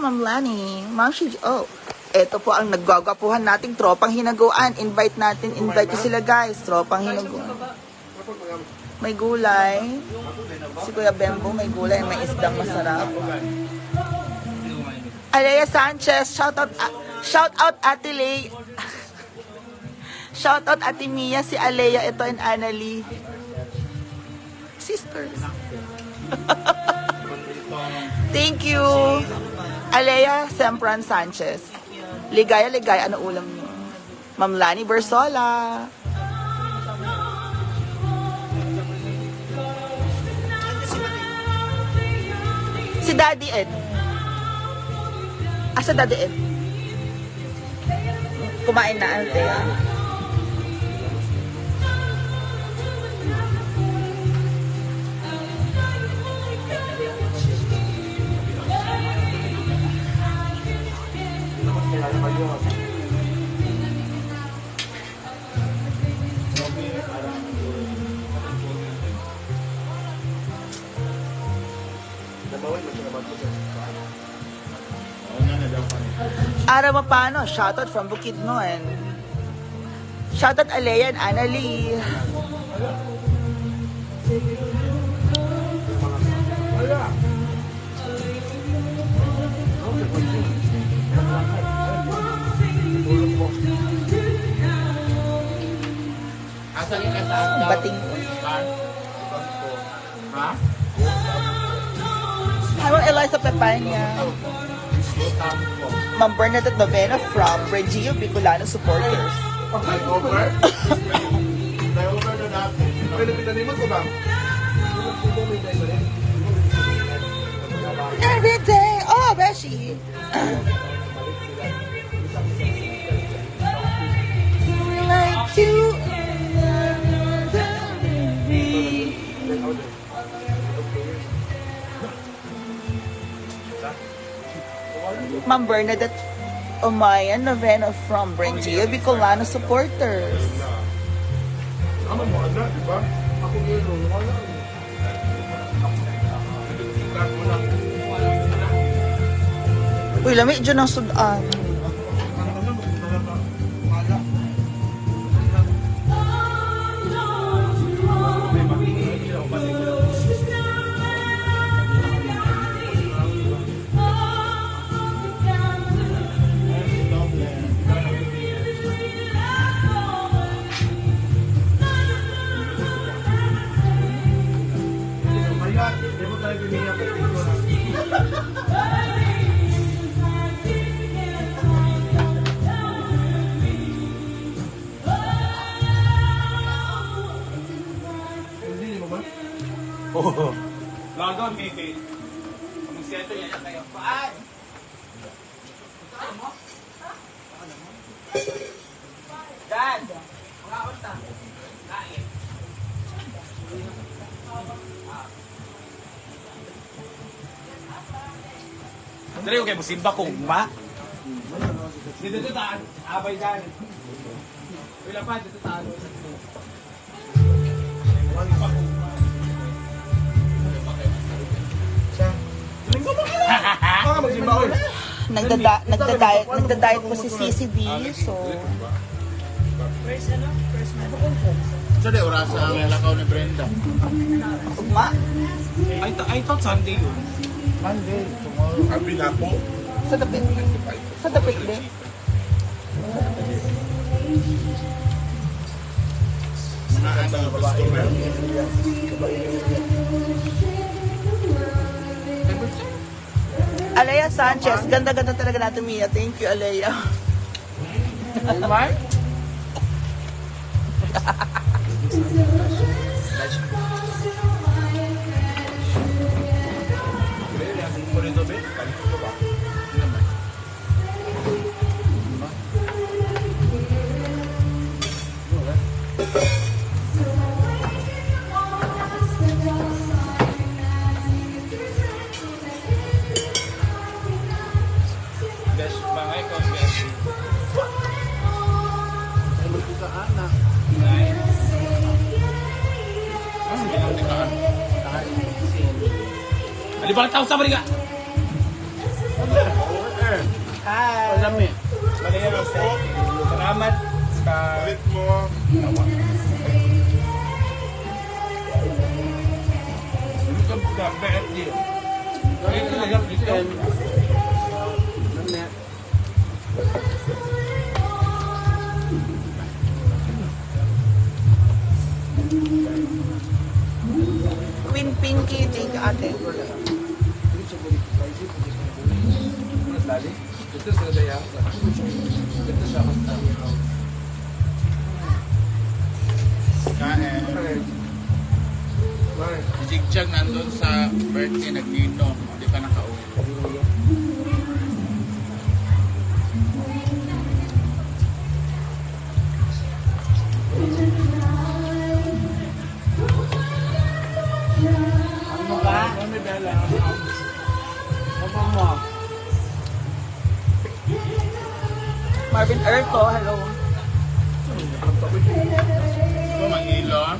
Ma'am Lani. Ma'am Shiji. Oh, eto po ang naggagapuhan nating tropang hinaguan. Invite ko sila guys. Tropang hinaguan. May gulay. Si Kuya Bembo may gulay. May isdang masarap. Alea Sanchez. Shout out Ate Lay. Shout out Ate Mia. Si Alea ito and Annalie. Sisters. Thank you. Alea Sempran Sanchez. Ligaya. Ano ulam niyo? Ma'am Lani Bersola. Si Daddy Ed. Asa Daddy Ed? Kumain na, Altea. Ara Mapano, shoutout from Bukidnon. Shoutout Alea and Annalie. Bating ko. Hello, Eliza Pepanya. Ma'am Bernadette Novena from Regio Bicolano supporters. Every day, oh, Beshi. Like you. Ma'am Bernadette Omayan Novena from Brengio Bicolano supporters. Uy, lamig dyan ang sudan. Oh. Lagon, maybe. Magsiyato yan kayo. Paan? Dan! Mga unta. Kain. Dali ko kayo musimba kung ma. Dito taan. Abay dyan. Wala pa, dito taan. Wala pa kung ma. Nagda-diet po si CCB, so First month. So, de orasa ang lakaw ni Brenda. ugma. I thought Sunday yun. Monday, tomorrow. Abi na po. Sa dapit din. Nakanda ang customer. Alea Sanchez, ganda-ganda talaga natin, Mia. Thank you, Alea. Mark? Di balik tahu sama dia. Bye! Malami. Malaya ng steak. Salamat sa... Ulit mo. Ito ka, BFD. Ito talaga dito. Queen Pinky, thank you, ate. Ito sa daya. Ito siya. Kain. Si Jigjag nandun sa birthday nagdino, hindi pa nakauwi. Ano ba? May bela. Ano mo? Marvin Erto, hello. Ito mangilon.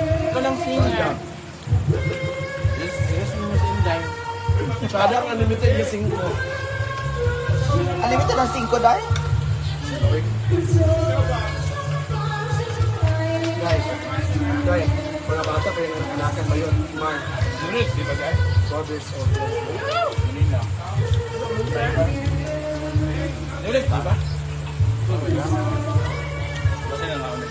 Ito lang singer. Yes, mo sa Inday. Parang unlimited yung 5. Unlimited ang 5 dahil? Guys, mga bata pa yung anakan ba yun? Mark, Juris, di ba guys? brothers of Manila. Juris, di ba? Kasi na nauna.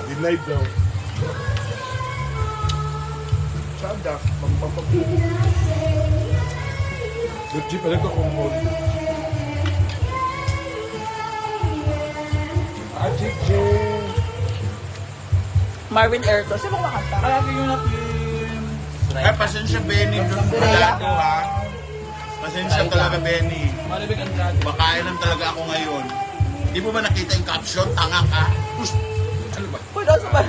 Denied daw. Chada, pampapag. Legit pa rin ito kung mo. Ajik J. Marvin Erto. Sino ba kanta? Kaya yung natin. Ay, pasensya Benny, doon pala ako ha. Pasensya talaga Benny. Maribig Andrade. Makain lang talaga ako ngayon. Di mo ba nakita yung caption? Tanga ka. Pust! Ano ba? Uy, nasa ba?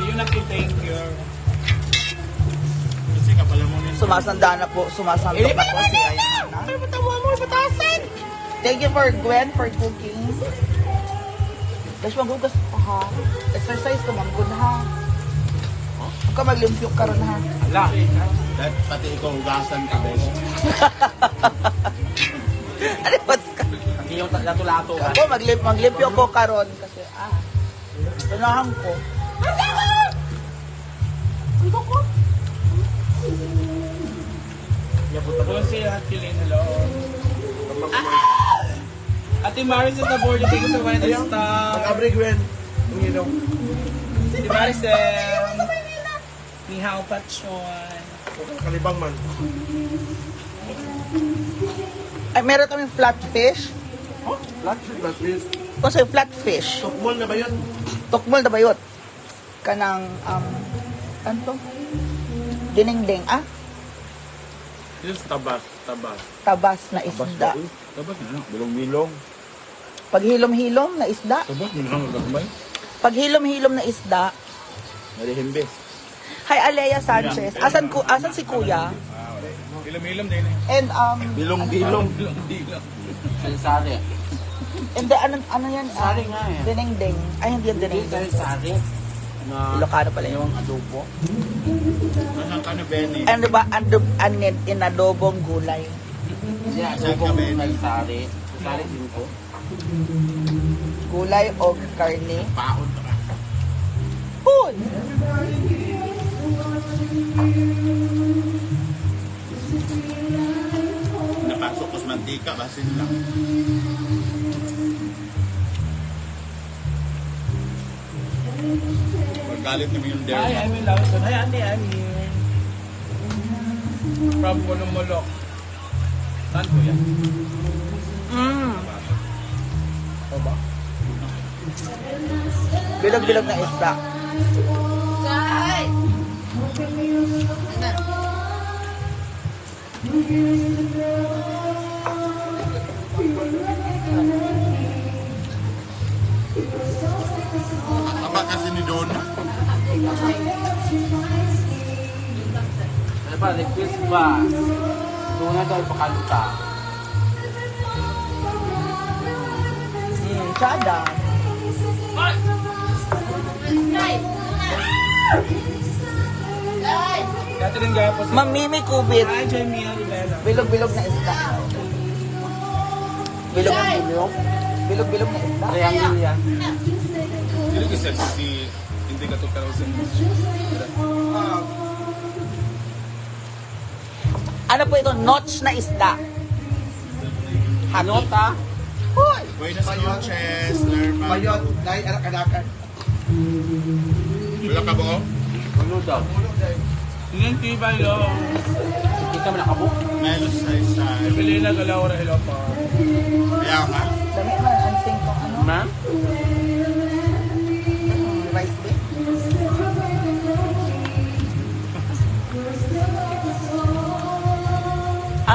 Yung natin, thank you. Kasi kapala mo nito. Sumasanda na po. Sumasandok na po si Ayan na. Thank you for Gwen for cooking. Dash magugas pa ha. Exercise ka manggod ha. Huwag ka maglimpyo ka ron ha. Ala. Dahil pati ikaw hugasan ka, Benny. Ano ba ka? Hindi yung lato-lato ka. Ako maglimpyo ko karon kasi tunahan ko. Doon si Hatilin, hello. Ate Maris is the board. Thank you so much. Mag-abre Gwen. Ang ilaw. Si Maricel. Ni Hao Pachon. Kalibang man. Ay, meron kaming flatfish. Flatfish. Kasi flatfish. Tokmol na ba yun? Tukmol na bayot. Kanang, ano to? Dinding-ding. This is tabas. Tabas na isda. Tabas na lang. Bilong-bilong. Pag hilom-hilom na isda. Tabas mo lang magagmay. Pag hilom-hilom na isda. Narihimbes. Hi, Alea Sanchez. Asan si Kuya? Ilom-ilom din eh. And, Bilong-bilong. Ilom-ilom. Sari. hindi, ano yan? Sari nga eh. Dinding-ding. Ay, hindi yan dinding-ding. Sari. Na Ilocano pala yun. yung adobo. Nasaan ka na, Benny? Ano ba? Inadobong gulay. Hindi, adobo may sari. Sari din ko. Gulay o karne. Paon ka. Hoy! Napasok ko sa mantika, basin lang. Magalit naman yung Hi, dare. I'm in Lawson. Hi, Ate Annie. From Pulumulok. Saan ko yan? O ba? Bilog-bilog na isda. Taba kasi ni Donna. Ano ba, request ba? Doon na daw ipakaluta. Tsada. Nice. Catherine Gapos. Mamimi kubit. Hi, Jamie Rivera. Bilog-bilog na isda. Bilog-bilog. Bilog-bilog na isda. Triangle yan. Dili ko si hindi ka to karosin. Ano po ito? Notch na isda. Happy. Nota. Buenas noches, Lerma. Bayot, dahil anak-anakan. Wala ka ba? Ano daw? Tingin tiba yung Hindi ka nakabuk. Melos sa isa. Pili na Galawara Hello pa. Kaya nga. Dami man ang sing ko. Ano? Ma'am? Rice bake.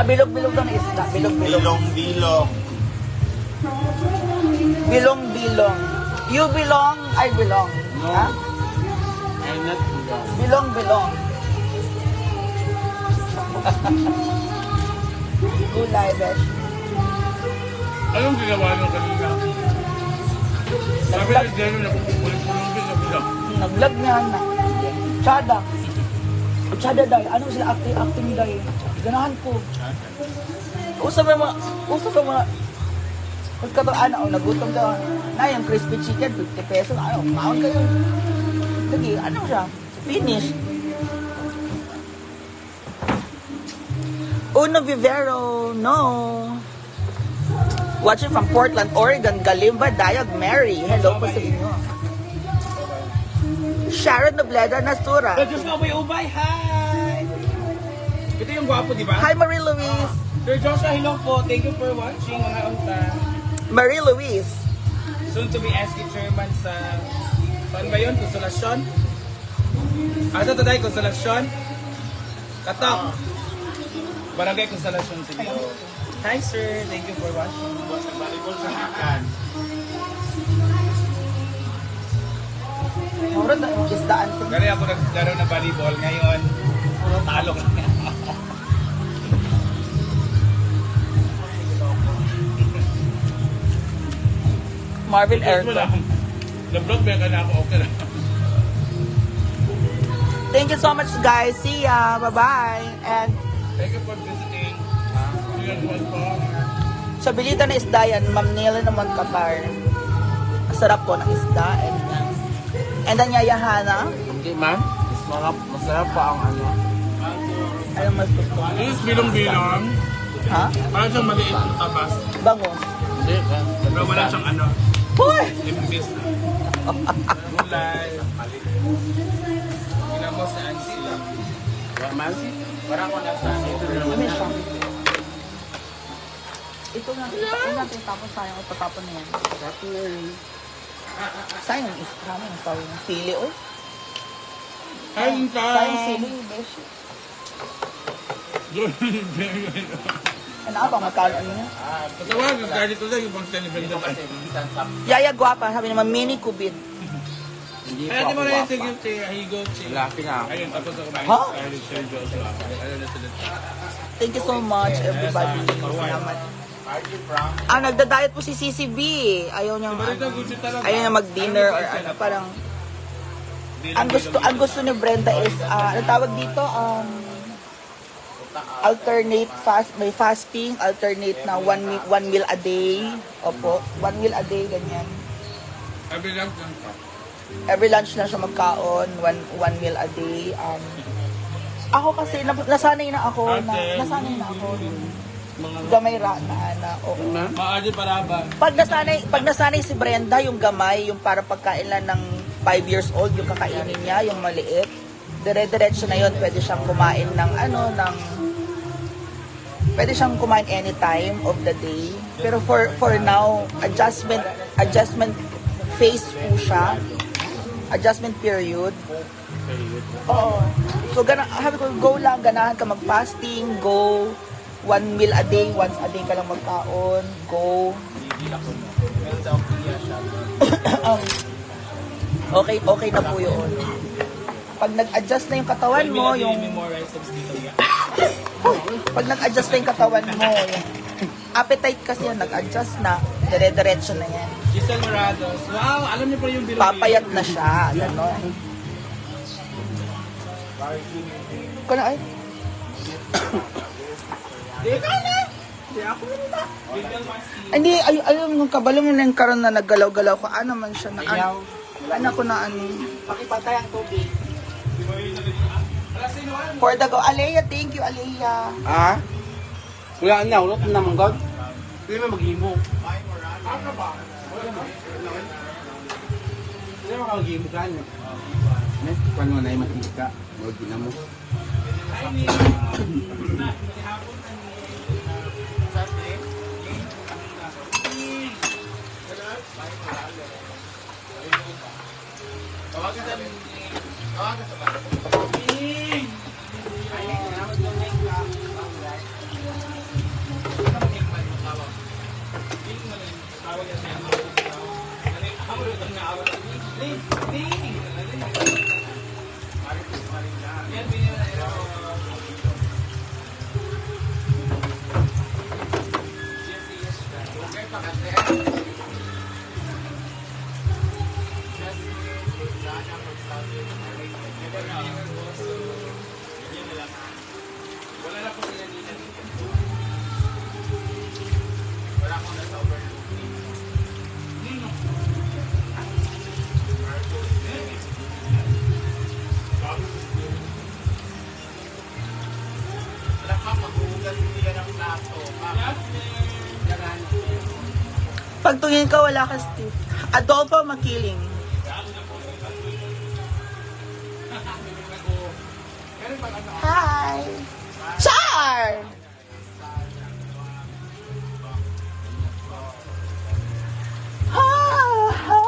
Bilog-bilog daw na isda. Bilog-bilog. Bilong-bilong. Bilong-bilong. You belong, I belong. No. Ha? I'm not belong. Bilong-bilong. Gulay, besh. Anong ginawa nyo kanina? Sabi na Jerry na pupulit-pulong din na bilang. Nag-vlog niya na. Chada. Chada dahil. Ano sila acting dahil? Ganahan ko. Usap na mga pagkataan ako, nagutom ka. Na yung crispy chicken, 50 pesos. Ano, maon kayo. Lagi, ano siya? Finish. Uno Vivero, no. Watching from Portland, Oregon, Galimba, Dayag, Mary. Hello po sa inyo. Sharon Nobleda Nastura. Diyos nga may ubay, hi! Ito yung gwapo, di ba? Hi, Marie Louise. Sir Joshua, hello po. Thank you for watching, mga unta. Marie Louise. Soon to be SK chairman sa... Saan ba yun? Konsolasyon? Asa to tayo? Konsolasyon? Katok. Barangay Konsolasyon siguro. Hi sir, thank you for watching. Volleyball sa hakan. Mura sa isdaan sa Gari ako naglaro na volleyball ngayon. Puro talo ka. Marvin Wala. Aircon. Na-block ba ka na ako? Okay na. Thank you so much, guys. See ya. Bye-bye. And Thank you for visiting. Yan was po. sa bilita na isda yan, Ma'am Nila naman kapar. Masarap po ng isda. And then yayahana. Hindi man. Masarap pa ang ano. Ano mas gusto mo? This bilong-bilong. Ha? Parang siyang maliit na tabas. Bangus. Hindi ka. Pero wala siyang ano. Hoy! Limbis na. Gulay. Ginamos na ang sila. Man? Parang ko nasa Ano siya? Ito na. Ito natin tapos sayang. Patapon na yan. Sayang yung isda. Ano sayang yung sili, oy. Kain ka! Sayang sili, beshi. Ano ba? Magkano niya? Patawag, kahit ito lang yung pang celebration tayo. Yaya guwapa. Sabi naman, mini kubid. Hindi Kaya pa di mo ako na yung guwapa. sige, higo, Lalaki na ako. Ayun, tapos ako kumain. Ha? Ayun, Sir Joshua. Ayun na sila. Thank you so much, everybody. Salamat. Nagda-diet po si CCB. Ayaw niyang, Marita, gusto talaga. ayaw niya mag-dinner or ano. Parang, ang gusto ni Brenda is, ano tawag dito? Alternate fast, may fasting, alternate na one meal a day. Opo, 1 meal a day, ganyan. Sabi lang lang pa. Every lunch na siya magkaon, one meal a day. Ako kasi, nasanay na ako, gamay ra na okay. Maadi para ba? Pag nasanay si Brenda, yung gamay, yung para pagkain lang ng 5 years old, yung kakainin niya, yung maliit, dire-diretso na yun, pwede siyang kumain ng pwede siyang kumain anytime of the day. Pero for now, adjustment phase po siya. Adjustment period. Oo. So, sabi ko, go lang, ganahan ka mag-fasting, go. 1 meal a day, once a day ka lang magkaon, go. Okay na po yun. Pag nag-adjust na yung katawan mo, pag nag-adjust na yung katawan mo, yung appetite kasi yan, nag-adjust na, dire-diretso na yan. Giselle Morados. Wow, alam niyo pa yung bilong. Papayat na siya, gano'n. Kung ay. Hindi, ayun yung kabalo mo na yung karon na naggalaw-galaw ko. Ano man siya na ano. Ano ko na ano. Pakipatay ang tubig. For the go. Alea, thank you, Alea. Ah? Wala na, ulot na naman God. Hindi mo maghimo. Hindi mo maghimo ka. Kung ano na yung matika, huwag na mo. Pagtungin ka, wala ka Steve. Adolfo Makiling. Hi! Char! Ha! Ha!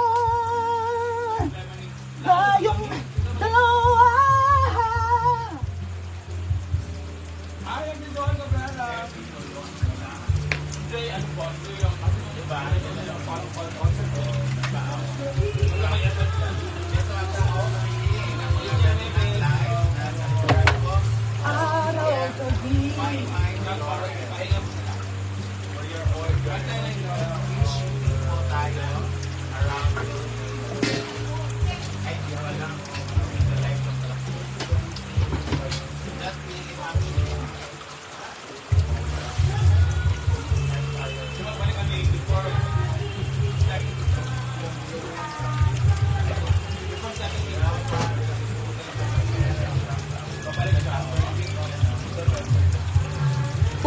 Tayong dalawa!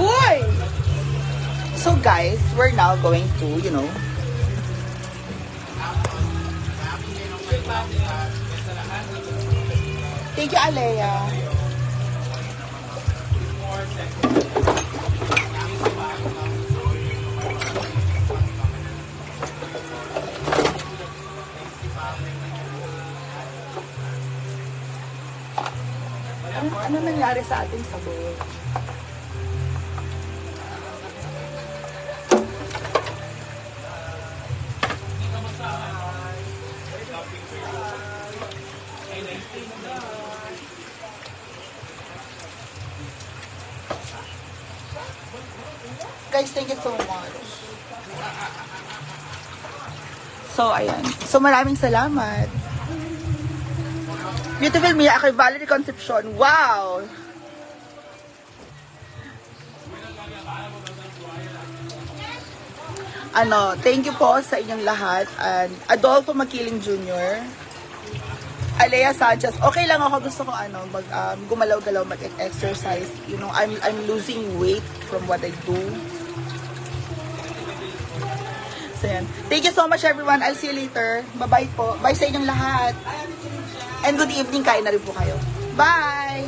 Hoy! So guys, we're now going to, you know, thank you, Alea. Ano nangyari sa ating sabon? Guys, thank you so much. So, ayan. So, maraming salamat. Beautiful Mia, kay Valerie Concepcion. Wow! Thank you po sa inyong lahat. And Adolfo Makiling Jr., Alea Sanchez. Okay lang ako, gusto ko gumalaw-galaw, mag-exercise. You know, I'm losing weight from what I do. So, yan. Thank you so much, everyone. I'll see you later. Bye-bye po. Bye sa inyong lahat. And good evening. Kain na rin po kayo. Bye!